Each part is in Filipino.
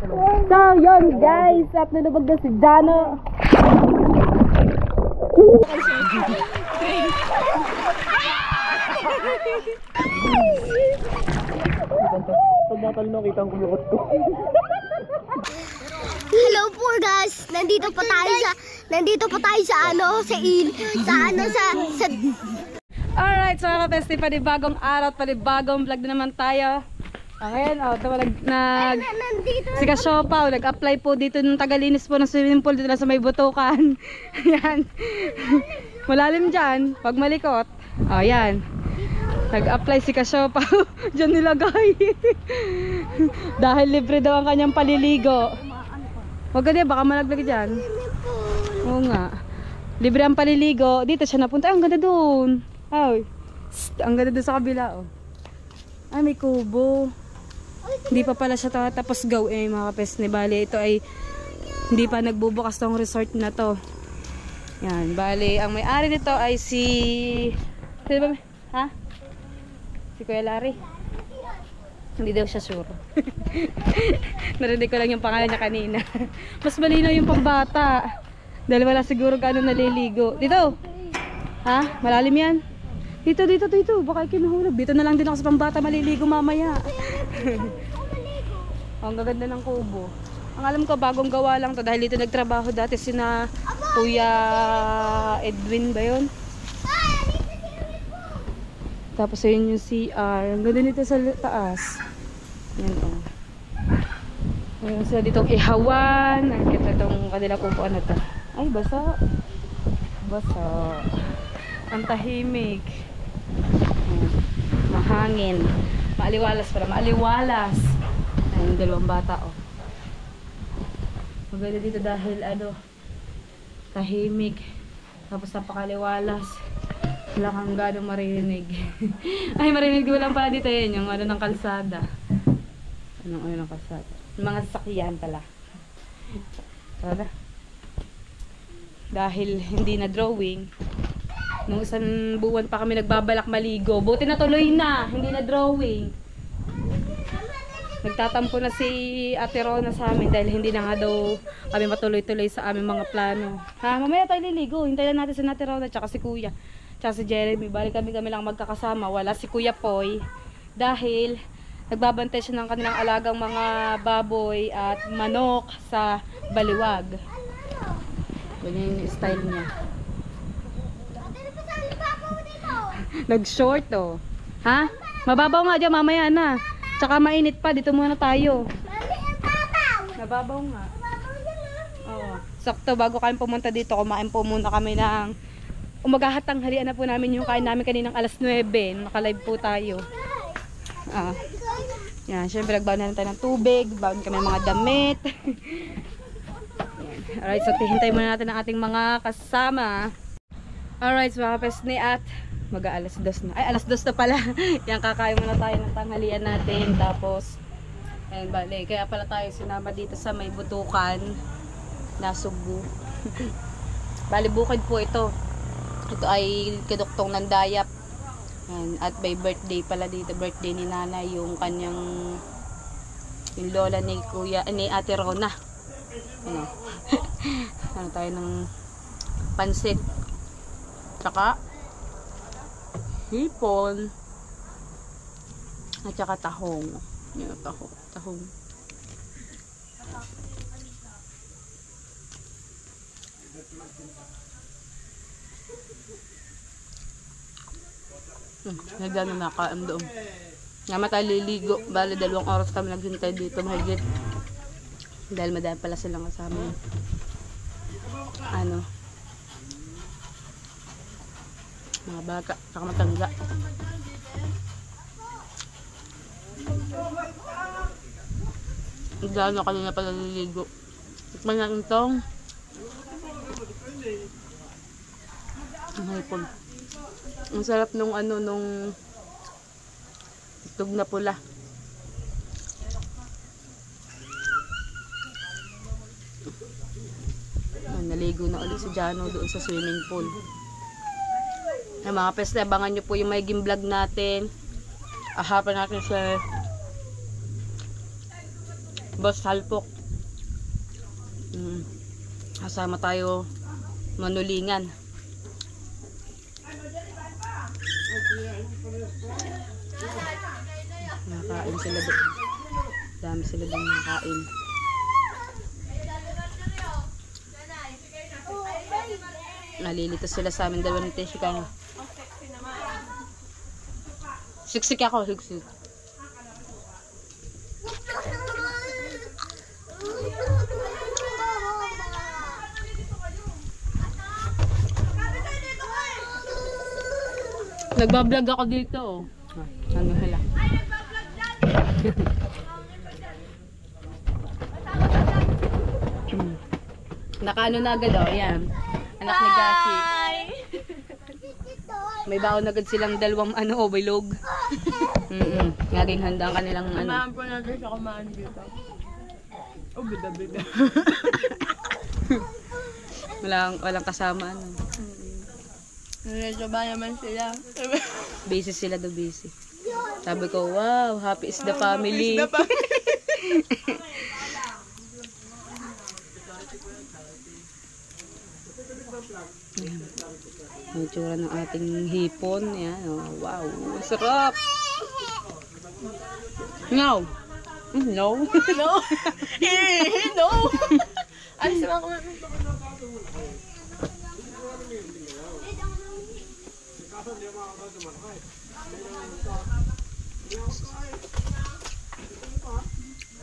So, yun guys, at nalubog na si Jano. Pag natalino, kita ang kulukot ko. Hello po guys, nandito pa tayo sa Alright, so mga kapesti, panibagong araw at panibagong vlog na naman tayo. Ngayon, si Kasiopaw, nag-apply po dito ng tagalinis po ng swimming pool dito lang sa may butukan. Yan. Malalim dyan, pag malikot. Yan. Nag-apply si Kasiopaw. Dyan nilagay. Dahil libre daw ang kanyang paliligo. Huwag ka baka malaglag dyan. Oo nga. Libre ang paliligo. Dito siya napunta. Ay, ang ganda doon. Ay, ang ganda doon sa kabila. Ay, may kubo. Hindi pa pala siya tapos gawin mga kapesne. Bali, ito ay hindi pa nagbubukas tong resort na to. Yan, bali, ang may-ari nito ay si si Kuya Larry. Hindi daw siya sure. Narinig ko lang yung pangalan niya kanina. Mas malinaw yung pambata. Dahil wala siguro gaano naliligo. Dito! Malalim yan. Dito. Baka ikinahulog. Dito na lang din ako sa pambata maliligo mamaya. Ang gaganda ng kubo. Ang alam ko bagong gawa lang to dahil dito nagtrabaho dati sina Kuya Edwin ba yun? Tapos ayun yung CR. Ang ganda nito sa taas. Yan Ayun sila ditong ihawan. Ang kita itong kanila kubuan na to. Ay, basa. Ang tahimik. Mahangin. Maaliwalas. Ayun, dalawang bata Maganda dito dahil tahimik. Tapos napakaliwalas. Wala kang gano'ng marinig. Ay, marinig ko lang pala dito yun. Yung ng kalsada. Anong ng kalsada? Yung mga sasakyan pala. Sada. Dahil hindi na drawing. Nung isang buwan pa kami nagbabalak maligo. Buti na tuloy na. Hindi na drawing. Nagtatampo na si Ate Rona sa amin dahil hindi na nga daw kami matuloy-tuloy sa aming mga plano. Mamaya tayo liligo. Hintayin lang natin si Ate Rona tsaka si Kuya. Tsaka si Jeremy. Balik kami lang magkakasama. Wala si Kuya Poy. Dahil nagbabantay siya ng kanilang alagang mga baboy at manok sa Baliwag. Ganyan yung style niya. Nag-short Mababaw nga dyan mamaya na. Tsaka mainit pa, dito muna tayo. Nababaw nga. Sakto, bago kami pumunta dito, kumain po muna kami ng umagahatanghalian na po namin yung kain namin kaninang alas 9. Naka-live po tayo. Yan, syempre nagbaon na tayo ng tubig, baon kami ng mga damit. Alright, so hintay muna natin ang ating mga kasama. Alright, so mga pesne at mag-aalas 2 na. Ay, alas 2 na pala. Yan, kakain muna tayo ng tanghalian natin. Tapos, ayun, bali. Kaya pala tayo sinama dito sa may butukan na Sugu. Bali, bukid po ito. Ito ay kaduktong ng Dayap. Yan, at may birthday pala dito. Birthday ni Nanay, yung kanyang yung lola ni Kuya, ni Ate Rona. Ano tayo ng pansit. Tsaka hipon at saka tahong. Yung tahong. Nagano na kaam doon. Nga mataliligo. Bali 2 oras kami naghintay dito mahigit. Dahil madami pala silang kasama. Mga baka, saka matangga. Gano'n kanina pala naliligo. Tikman natin itong hipon. Ang sarap nung nung itlog na pula. Naligo na ulit si Jano doon sa swimming pool. Ay, mga peste, abangan nyo po yung magiging vlog natin. Ahapan natin sa Boss Halpok. Kasama tayo manulingan. Nakain sila doon. Dami sila doon nakain. Nalilito sila sa amin dalawa ni Teshika. Siksik ako, siksik. Nagbablog ako dito. Ano hala? Nakaano na agad oh, yan. Anak ni Gashi. May baon agad silang dalawang bilog. Naging handa ang kanilang Samahan po natin siya kumain dito. Oh, bida-bida. Walang kasama Medyo ba naman sila? Busy sila do busy. Sabi ko, wow, happy is the family. Ang itsura ng ating hipon. Yan, oh, wow, sarap. No. No. No. No. Ay, sama ko.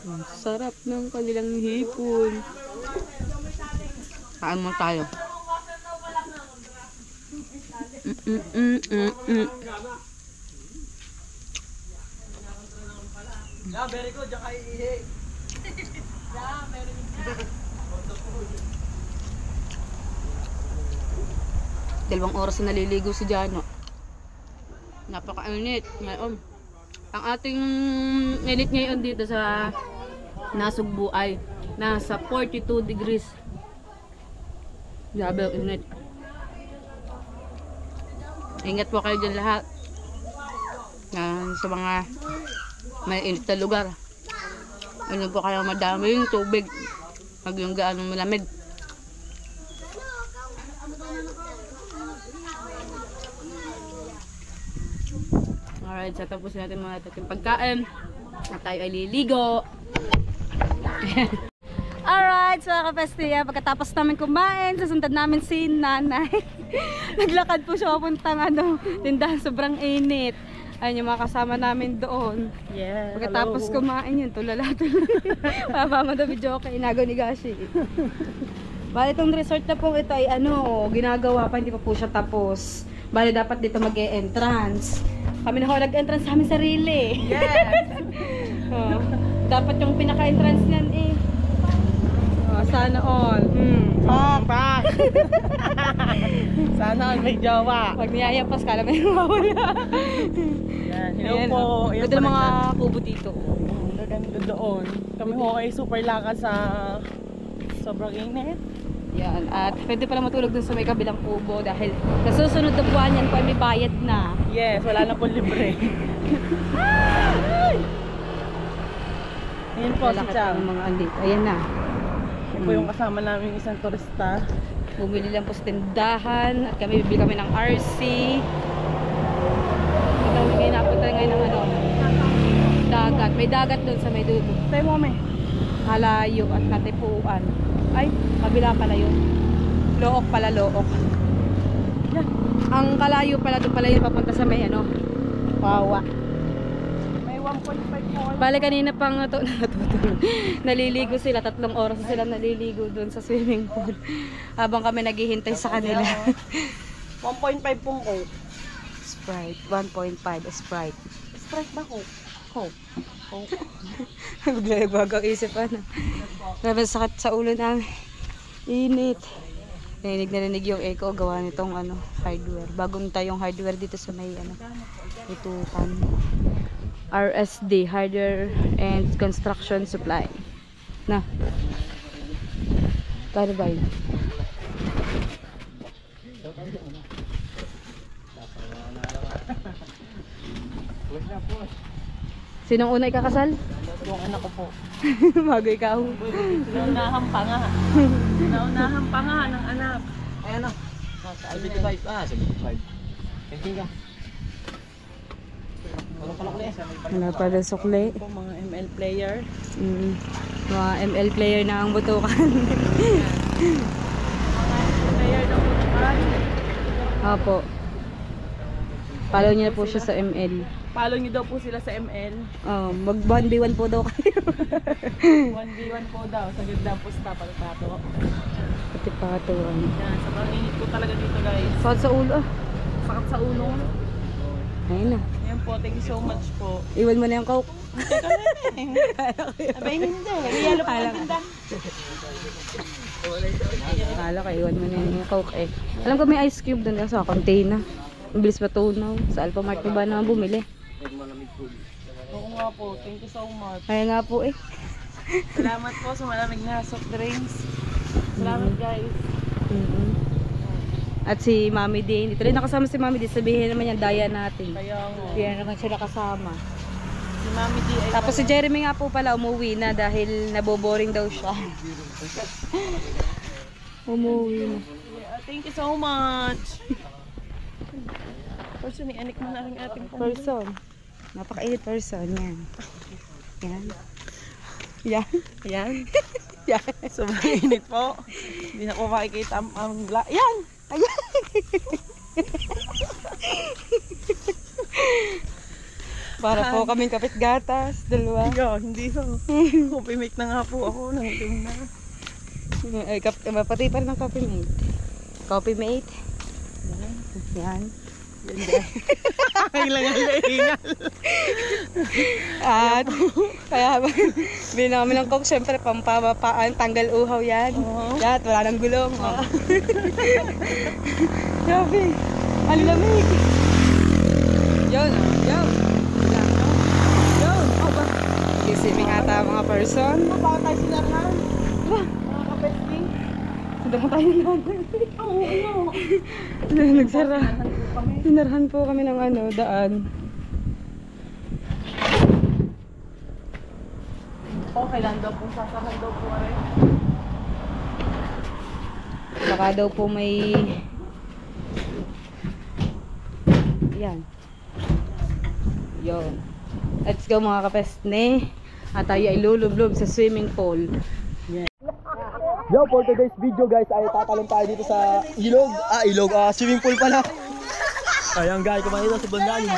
Ang sarap ng kanilang hipon. Kain mo tayo. Very good, diyan kayo ihi. Dalawang oras na naliligo si Jano. Napaka-init ngayon. Ang ating init ngayon dito sa Nasugbu ay nasa 42 degrees. Grabe ang init. Ingat po kayo dyan lahat. Sa mga may init na lugar. Ano po kayo madami yung tubig. Pag yung gaano malamig. Alright, so tapusin natin mga ating pagkain. At tayo ay liligo. Alright, so mga kapestiya, pagkatapos namin kumain, susundan namin si nanay. Naglakad po siya papuntang tindahan, sobrang init. Ayun yung mga kasama namin doon. Yeah, Pagkatapos kumain yun, tulala. Mama daw video okay, inago ni Gashi. Bali itong resort na po ito ay ginagawa pa, hindi pa po siya tapos. Bali dapat dito mag-e-entrance. Kami na nag-entrance sa amin sarili. Yes! Dapat yung pinaka-entrance niyan sana all. Pak! Sana all may jowa. Pag niyayapas ka, alam mo yung mawala. Yan, hello po. Ganda ng mga kubo dito. Gaganda doon. Kami ho ay super lakas sa sobrang init. Yan. At pwede pala matulog dun sa may kabilang kubo dahil sa susunod na buwan yan kung may bayad na. Yes, wala na po libre. Ayan po si Chang. Mga andito. Ayan na. Yan po yung kasama namin isang turista. Bumili lang po sa tindahan at kami bibili kami ng RC. Ito kami napunta ngayon ng dagat. May dagat doon sa may dulo. Tayo mo, may. Halayo at Natipuan. Ay, kabila pala yun. Look pala, Look. Ang kalayo pala doon pala yun papunta sa may Pawa. May 1.5 Bale kanina pang naliligo sila, 3 oras sila naliligo doon sa swimming pool. Habang kami naghihintay sa kanila. 1.5 pong Coke. Sprite, 1.5 Sprite. Sprite ba Coke? Coke. Bigla nagbago isip Grabe sakit sa ulo namin. Init. Narinig yung echo gawa nitong hardware. Bagong tayong hardware dito sa may itukan. RSD, Hardware and Construction Supply. Na. Kano ba yun? Sinong una ikakasal? Yung anak ko po. Bago ikaw. Naunahan pa nga. Naunahan pa nga ng anak. Ayan na. 75. 75. Thank ka. Walang palakli. Wala pala sukli. Po, mga ML player. Mga ML player na ang butukan. Mga player ng butukan. Opo. Follow niyo po siya sa ML. Follow niyo daw po sila sa ML. Oh, mag 1v1 po daw kayo. 1v1 po daw. Sa ganda po sa Pato. Pati patuan. Yan, sobrang init po talaga dito guys. Sakit sa ulo ah. Sakit sa ulo. Ayun na. Ayan po, thank you so much po. Iwan mo na yung coke. Abay hindi. Riyalo po ang tinda. Kala ka, iwan mo na yung coke eh. Alam ko may ice cube doon sa container. Mabilis matunaw. Sa Alphamart ko ba naman bumili? Oo nga po, thank you so much. Kaya nga po eh. Salamat po sa malamig na soft drinks. Salamat guys. At si Mami din. Dito rin nakasama si Mami din. Sabihin naman yan, daya natin. Kaya nga. Kaya naman siya nakasama. Si Mami D ay Tapos si Jeremy nga po pala umuwi na dahil naboboring daw siya. Umuwi na. Thank you so much. Person ni anik mo na rin ating Person. Napakainit person. Yan. Yan. Yan. Yan. Yan. Sobrang init po. Hindi na ko makikita ang yan! Ayan. Para po kaming kapit gatas. Dalawa. Yo, hindi ho. Coffee make na nga po ako. Nangitim na. Ay, pati pa rin ang coffee mate. Coffee mate. Yan. Kailangan na ingal. At kaya bili na kami ng coke, syempre pampapaan, tanggal uhaw yan. Yan, wala nang gulong. Grabe, ang lamig. Yun, yun. Yun, oh ba? Gisiming ata mga person. Baka tayo sinarhan. Mga kapesting. Sinarhan tayo yan. Oo. Nagsara. Sinarhan po kami ng ano, daan. Kailan daw po sasahan daw po rin. Baka daw po may yan. Yun. Let's go mga kapesne. At tayo ay lulublob sa swimming pool. Yo, for today's video guys ay tatalon tayo dito sa ilog. Swimming pool pala. Ayan guys, kumain dito sa Bandaling.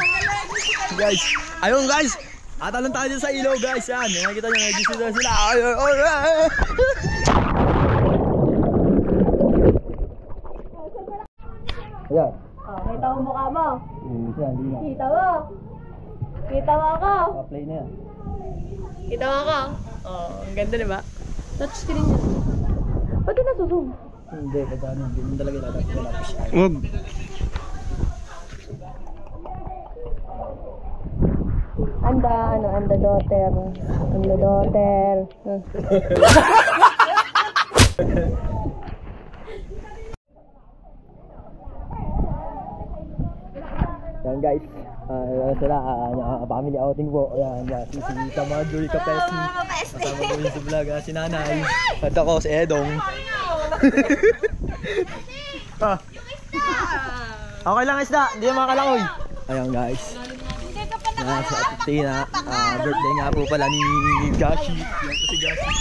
Guys, ayun guys. Tatalon tayo dito sa ilog guys. Yan, nakikita nyo, nag-gisita sila. Ayan. Kita mo mukha mo. Yan, di na. Kita mo. Kita mo ako. Pa-play na yan. Kita mo ako. Oh, ang ganda diba? Touchscreen yan. Ba't di nasusum? Hindi, pagkano. Hindi mo talaga lalapis. Wag. Anda daughter. Anda daughter. Yan guys. Sila, family outing po. Ayan, si Tamaduri Kapesi. Kasama po yun sa vlog, si Nanay. At ako, si Edong. Okay lang isda, hindi yung makalangoy. Ayan guys. Yan, si Ate Tina. Birthday nga po pala ni Gashi. Yan po si Gashi.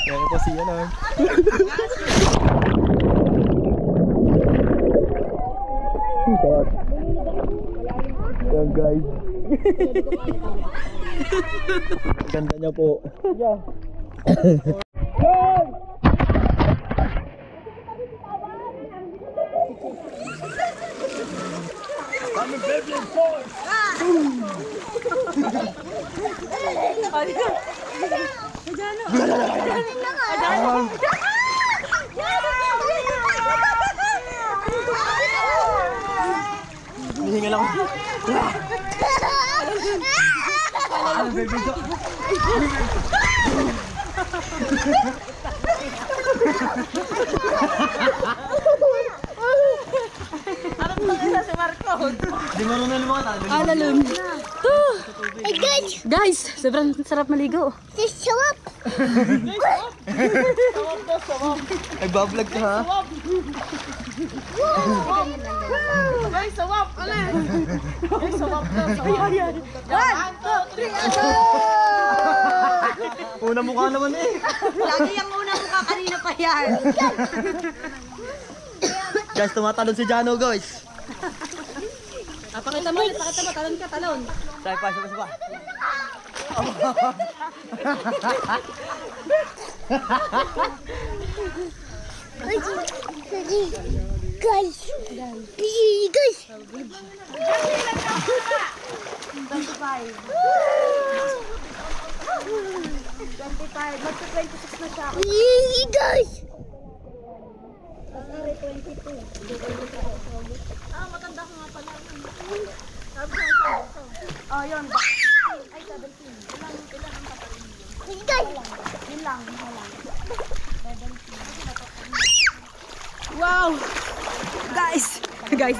Yan po si ano. Yan guys. Ganda niya po. Yeah. I'm a baby boy. Hihinga lang ako. Ano pa isa si Marco? Di marunong lumakad. Alalun. Ay guys! Guys, sobrang sarap maligo. Sawap. Nagbablog ka ha? Guys, sawap! Alis! Guys, sawap na! Sawap! 1, 2, 3, Una mukha naman eh. Lagi yung una mukha kanina pa yan. Guys, tumatalon si Jano guys. Pakita mo, talon ka, talon. Say pa. Guys. Guys. Wow! Guys! Guys!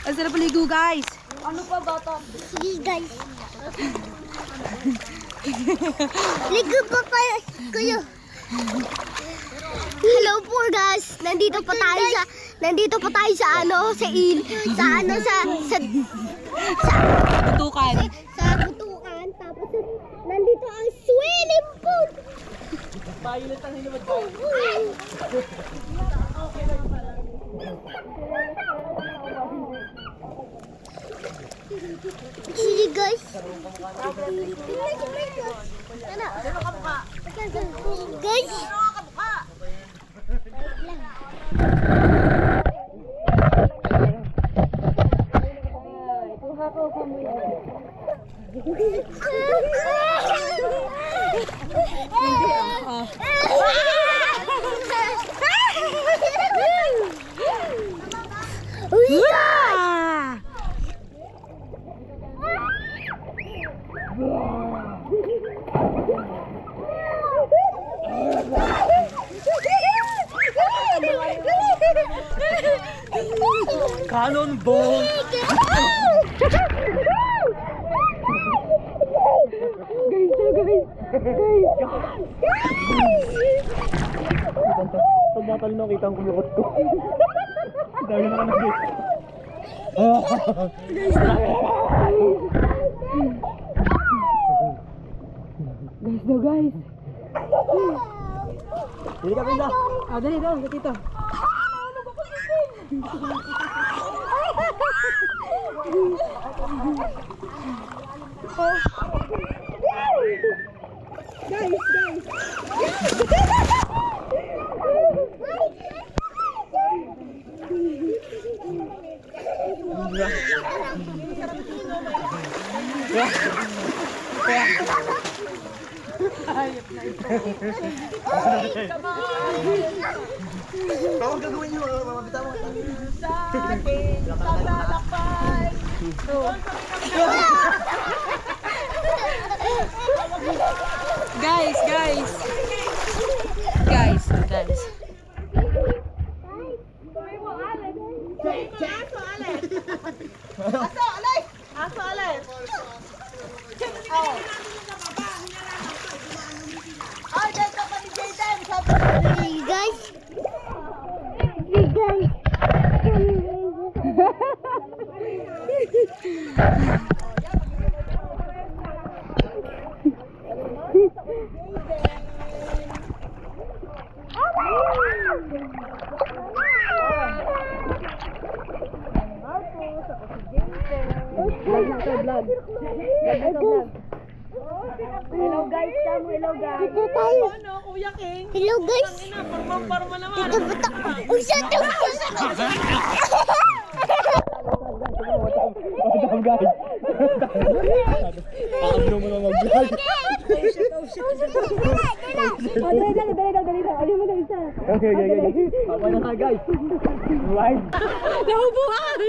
Ang sarap maligo, guys! Ano pa ba ito? Sige guys. Ligo pa kayo. Hello po guys. Nandito pa tayo sa Tutukan. butukan. Tapos nandito ang swimming pool. Violet ang hinimod ko. Sige guys. Guys. Ah! Cannonball! Pag natalon ako, kita ang kulukot ko. Dami na ka nag-gate. Guys. Hindi ka pinda. Dali daw, dito. Bawag gagawin nyo, mamabita mo. Guys. Aso, alis! Hey guys. Hello guys, hello guys. Dito tayo. Ano, Kuya King? Hello guys. Parma naman. Dito ba tayo? Usado. Madam guys. Paano mo na mag-vlog? Dali. Ayaw mo na isa. Okay. Papa na tayo guys. Right. Nahubuan!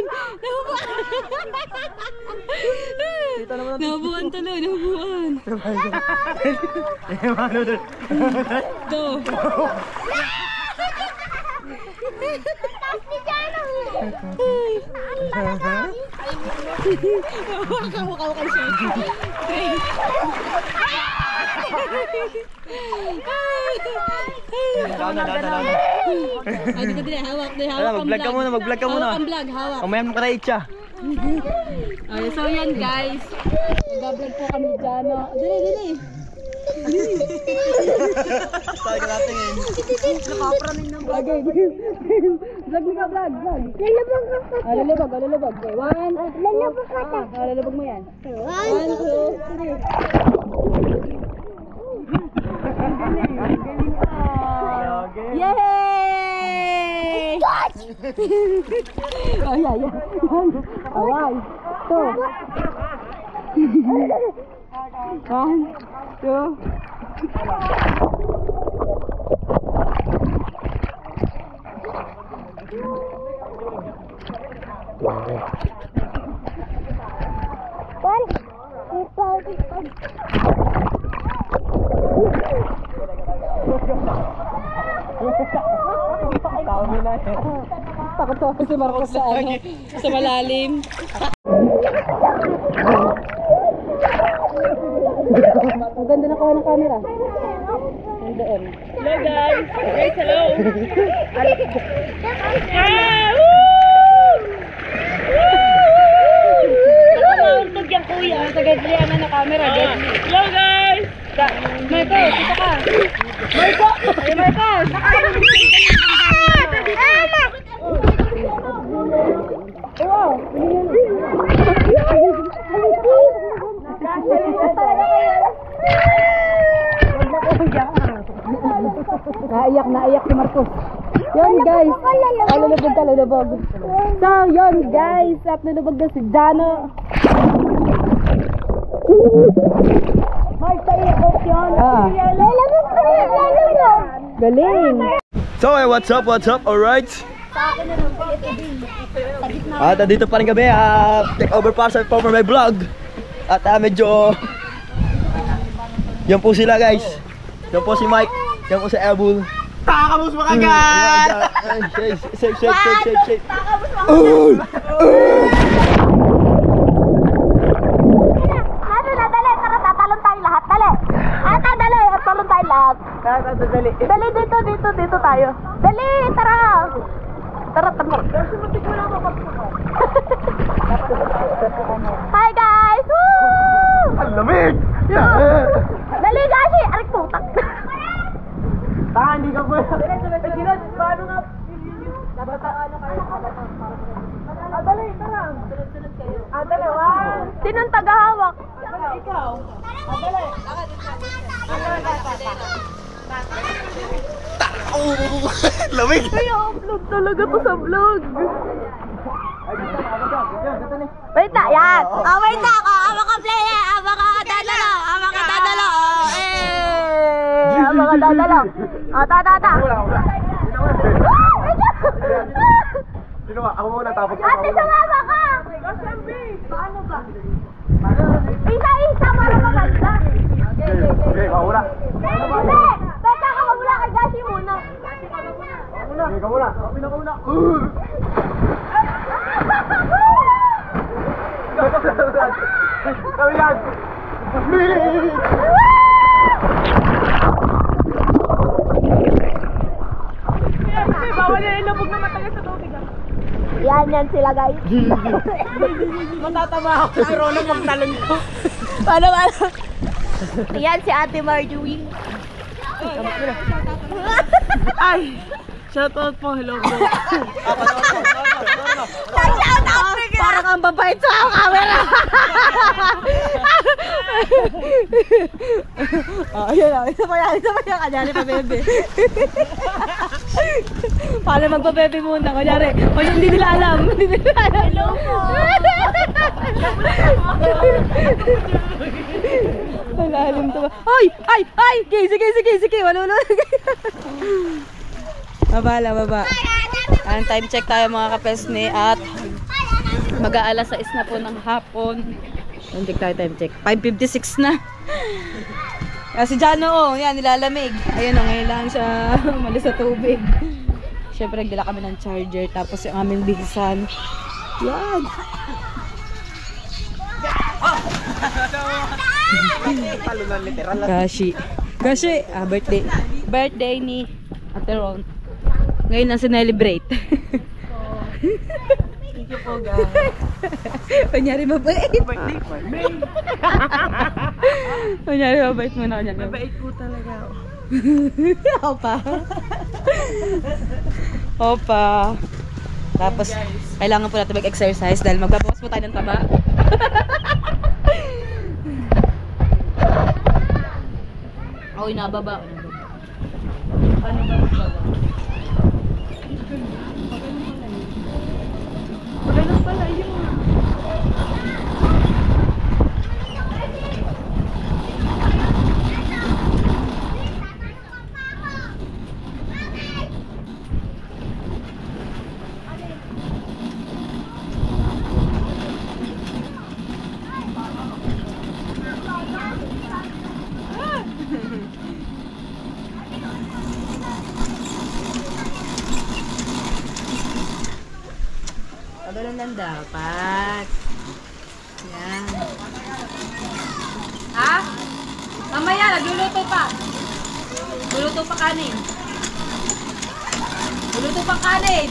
Kita naman natin. Nahubuan tuloy, nahubuan. Ay, di ka din hawak. Mag-vlog ka muna, mag-vlog ka muna. Hawak ang vlog, hawak. Kamaya mo ka siya. Okay, so yan guys. Nag-vlog po kami dyan. Dali. Tayo ka natin eh. Nakapraning ng vlog. Okay, vlog ni ka, vlog. Lalabag. Okay, 1, lalabag mo yan. 1, 2, 3. Yay! Ay. Away. Tawag na eh. Takot sa si Marcos sa malalim. Ang ganda na kawa ng camera. Nandoon. Hello guys! Guys, hello! Nakamauntog yung kuya. Sa Gedli na camera. Gedli. Hello guys! Marcos, dito ka. Marcos! Wow! Naiyak si Marcos. Yun guys. Lalabog. So yun guys. At nalabog na si Jano. Magpaiikot yun. Galing. So what's up? Alright. At dito pa rin kami, take over para sa for my vlog. At medyo yan po sila guys. Yan po si Mike, yan po si Abul. Kakabos mo kagad! Shake. Dali, tara, tatalon tayo lahat, dali. Dali, tatalon tayo lahat. Dali, dito tayo. Dali, tara. Tara. Hi guys! Woo! Ang lamig! Dali, gashi! Arik putak. Hindi ka po. Paano nga? Dali, tara. Dalawa. Sinong tagahawak? Ikaw. Dali. Lamig! Ay, upload talaga to sa vlog. Wait na, yan. Wait na ako. Maka-play eh. Maka-dadalo. Maka-dadalo. Tata. Sino ba? Ako muna tapos Ate, sumama ka. Paano ba? Isa, para maganda. Okay, mauna. Hindi. Teka ka muna kay Gashi muna. Okay, ka muna. Pinakauna. Kami yan! Bawal na ilubog na matagal sa tubig. Yan sila guys. Matatama ako sa corona pag talon ko. Paano? Yan si Ate Marjorie. Ay! Shoutout po, hello po. Parang ang babait sa camera. Ayun. Isa pa yan. Kanyari pa bebe. Paano magpa-bebe muna? Kanyari. Hindi nila alam. Hello po. Malalim to ba? Ay! Sige. Wala. Baba. Ang time check tayo mga kapesni at mag-aalas 6 na po ng hapon. Hindi tayo time check. 5:56 na. Si Jano yan nilalamig. Ayun ngayon lang siya umalis sa tubig. Siyempre, nagdala kami ng charger. Tapos yung aming bihisan. Yan. Talunan literal. Gashi. Gashi, birthday. Birthday ni Ate Ron. Ngayon na sinelebrate. Thank you po, guys. Kunyari mabait. Birthday for me. Kunyari mabait muna. Mabait po talaga ako. Opa. Opa. Tapos, kailangan po natin mag-exercise dahil magbabawas po tayo ng taba. Ako'y nababa. Ano ba nababa? Maganda pala yun. Ganun lang dapat. Yan. Ha? Mamaya, nagluluto pa. Luluto pa kanin. Luluto pa kanin.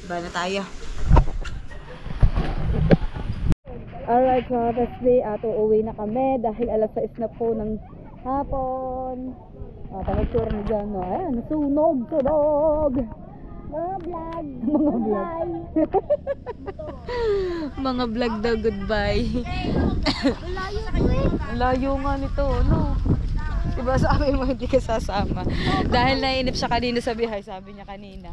Iba na tayo. Alright, mga Thursday, uuwi na kami dahil alas 6 na po ng hapon. Pag-tour na dyan, no? Ayan, sunog! Mga vlog! Mga vlog! Mga vlog daw, goodbye. Layo nga nito, no? Diba sabi mo hindi ka sasama? Dahil naiinip siya kanina sa bihay, sabi niya kanina.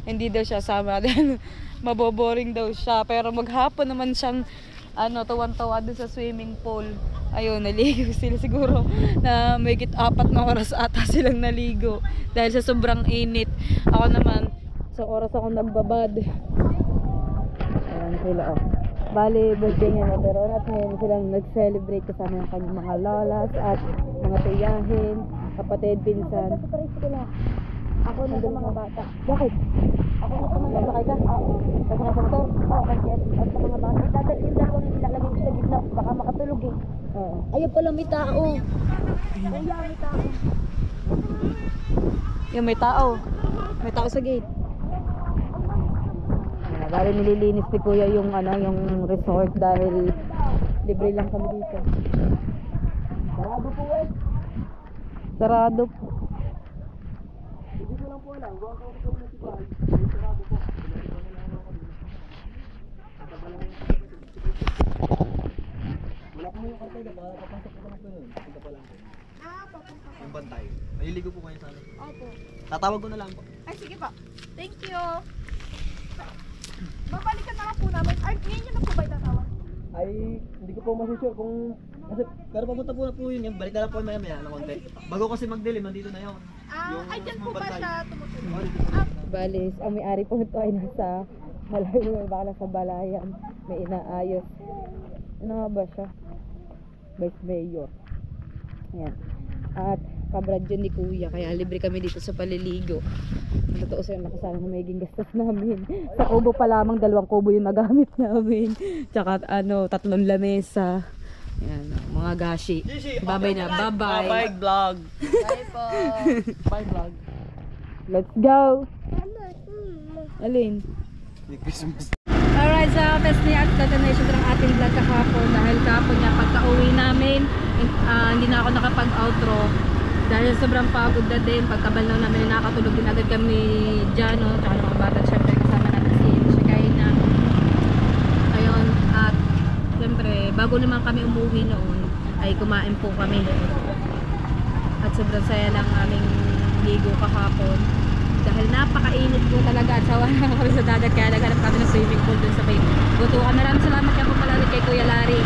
Hindi daw siya sama dahil maboboring daw siya. Pero maghapon naman siyang tuwan-tawa dun sa swimming pool. Ayun, naligo sila siguro na may 4 na oras ata silang naligo dahil sa sobrang init. Ako naman, sa oras ako nagbabad. Ayan sila, oh. Bali, birthday niya na pero at ngayon silang nag-celebrate kasama ng kanyang mga lolas at mga tiyahin, kapatid, pinsan. Ako na sa mga bata. Bakit? Ako na sa mga bata. Bakit ka? Kasi nga sa motor? Oo, kasi at sa mga bata. Yung dalawang ilalagay ko sa gitna, baka makatulog eh. Ayun pala may tao. Kuya, may tao. Yung may tao. May tao sa gate. Bali nililinis ni Kuya yung yung resort dahil libre lang kami dito. Sarado po eh. Sarado po. Dito lang po lang. Buwan ko po na si Kuya. Sarado po. Wala po yung kartay na papasok po lang po yun. Punta pa lang po. Papunta po. Yung bantay. Maliligo po kayo sana. Opo. Tatawag ko na lang po. Ay, sige po. Thank you. Babalikan na lang po namin. Ay, ngayon yun na po ba itatawag? Ay, hindi ko po masusure kung... Kasi, pero papunta po na po yun. Balik na lang po maya-maya ng konti. Bago kasi magdilim, nandito na yun. Ay, dyan po ba siya tumutulog? Balis, ang may-ari po ito ay nasa malayo, baka nasa balayan. May inaayos. Ano nga ba siya? Vice Mayor. Ayan. At kabrad yun ni Kuya, kaya libre kami dito sa paliligo. Ang totoo sa'yo, nakasama na magiging gastos namin. Sa kubo pa lamang, 2 kubo yung nagamit namin. Tsaka 3 lamesa. Ayan, mga gashi. Bye-bye na, bye-bye. Bye, vlog. Bye po. Bye, vlog. Let's go! Alin? Christmas. Alright, sa Fesni at Detonation ng ating vlog kahapon dahil kahapon niya pagka-uwi namin hindi na ako nakapag-outro dahil sobrang pagod na din. Pagkabalaw namin nakatulog din agad kami dyan, no? Tsaka ng mga bata, syempre kasama natin si Shikaina. Ayun, at syempre bago naman kami umuwi noon ay kumain po kami at sobrang saya lang aming ligo kahapon dahil napakainit po talaga at sawa na kami sa dagat kaya naghanap kami ng swimming pool dun sa may Butuan. Maraming salamat kaya po pala kay Kuya Larry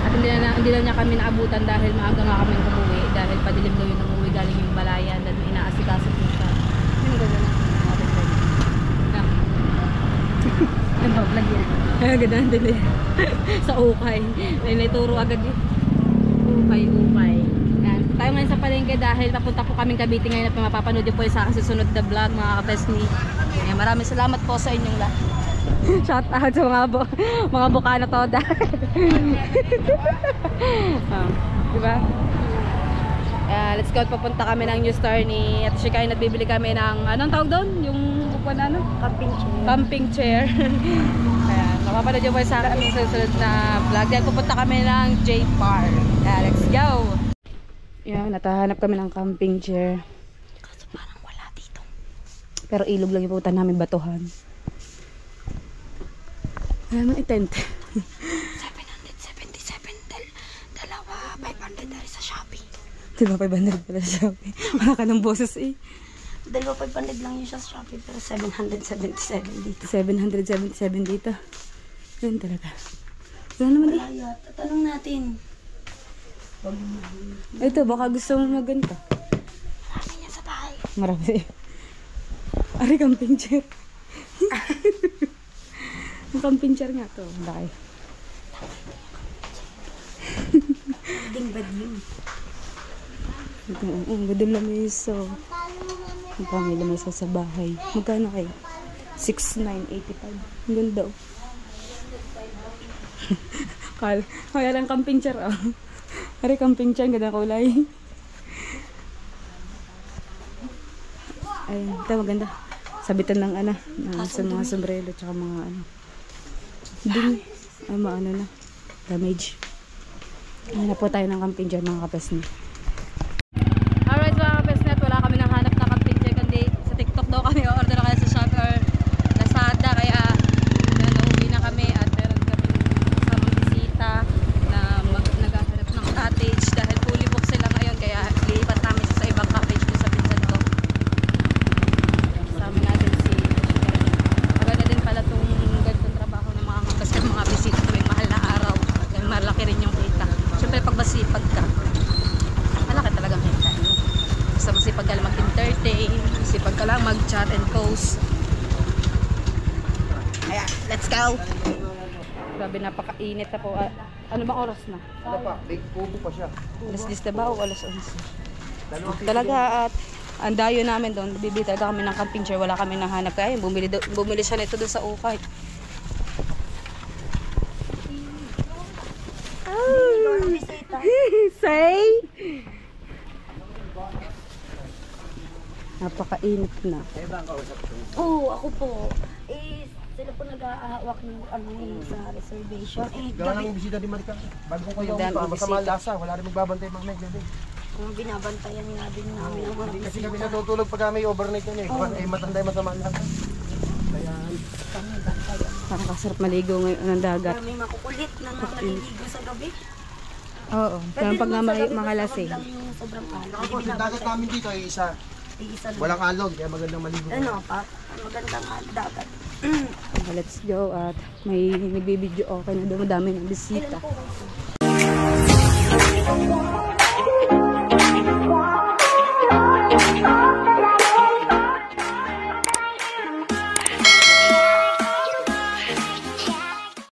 at hindi na niya kami naabutan dahil maaga nga kami umuwi dahil padilim daw yun ng uwi galing yung balayan dahil may inaasikaso po siya. Ano ganda na? Ano vlog yan? Ganda din sa ukay may naituro agad yun. ukay-ukay. Yan. Tayo ngayon sa palengke dahil papunta po kaming Cavite ngayon at mapapanood yung po sa aking susunod na vlog mga kapesni. Ayan, maraming salamat po sa inyong lahat. Shout out sa mga Bukana Toda. Diba? Let's go. Papunta kami ng New Star ni at Shikay. Nagbibili kami ng anong tawag doon? Yung upuan na ano? Camping chair. Ayan, mapapanood yung po sa aking susunod na vlog. Dahil pupunta kami ng J Park. Let's go. Yan, natahanap kami ng camping chair. Kaso parang wala dito. Pero ilog lang yung pupunta namin, batuhan. Ayan ang tent. 777 dalawa, 500 dari sa Shopee. Diba 500 pala sa Shopee? Wala ka ng boses eh. Dalawa 500 lang yun siya sa Shopee, pero 777 dito. 777 dito. Yan talaga. Wala naman eh. Ayat, tanong natin. Ito, baka gusto mo magganto. Marami yan sa bahay. Marami. Ari, camping chair. Ang camping chair nga to. Laki. Ding bad yun. Ito, ang ganda lamesa. Ang pami lamesa sa bahay. Magkano kayo? 6,985. Ang ganda oh. Kaya lang camping chair oh. Ari, camping chair. Ganda kulay. Ayun, ito maganda. Sabitan ng ano, sa mga sombrero tsaka mga ano. Ding, maano na. Damage. Ayun na po tayo ng camping chair mga kapesni. Alright mga kapesni, at wala kami nanghanap na camping chair kundi sa TikTok daw kami order na kaya sa Shopee or Lazada. Kaya nauwi na kami at meron kami kasamang bisita na naghahanap ng cottage dahil fully booked sila ngayon. Kaya lipat namin sa ibang cottage doon sa pinsan ko. Kasama natin si maganda din pala itong ganitong trabaho ng mga kasi mga bisita tuwing mahal na araw. Dahil malaki rin yung kita. Siyempre pag masipag ka, malaki talagang kita. Basta masipag ka lang mag-entertain, masipag ka lang mag-chat and post. Ayan, let's go! Grabe, napakainit na po. Ano bang oras na? Ano pa? Big kubo pa siya. Alas 10 ba o alas 11? Talaga at ang dayo namin doon, bibili talaga kami ng camping chair, wala kami nahanap. Kaya bumili siya nito doon sa ukay. Say! Napakainit na. Oo, ako po. Sila po nag-aawak ng sa reservation. Gawa ng bisita di Marika. Bago ko yung Daming masama bisita. lasa. Wala rin magbabantay mga gabi. Binabantayan nga din namin ang mga Hindi kasi kami natutulog pag kami overnight yun eh. Kung matanda yung masama lasa. Kaya Parang kasarap maligo ngayon ng dagat. may makukulit na naliligo sa gabi. Oo. Kaya pag nga mga lasing. Sobrang alog. tapos yung dagat namin dito ay isa. Isa Walang alog. Kaya magandang maligo. ano pa, magandang dagat. Let's go at may nagbibideo okay na dumadami ng bisita. Ilan po?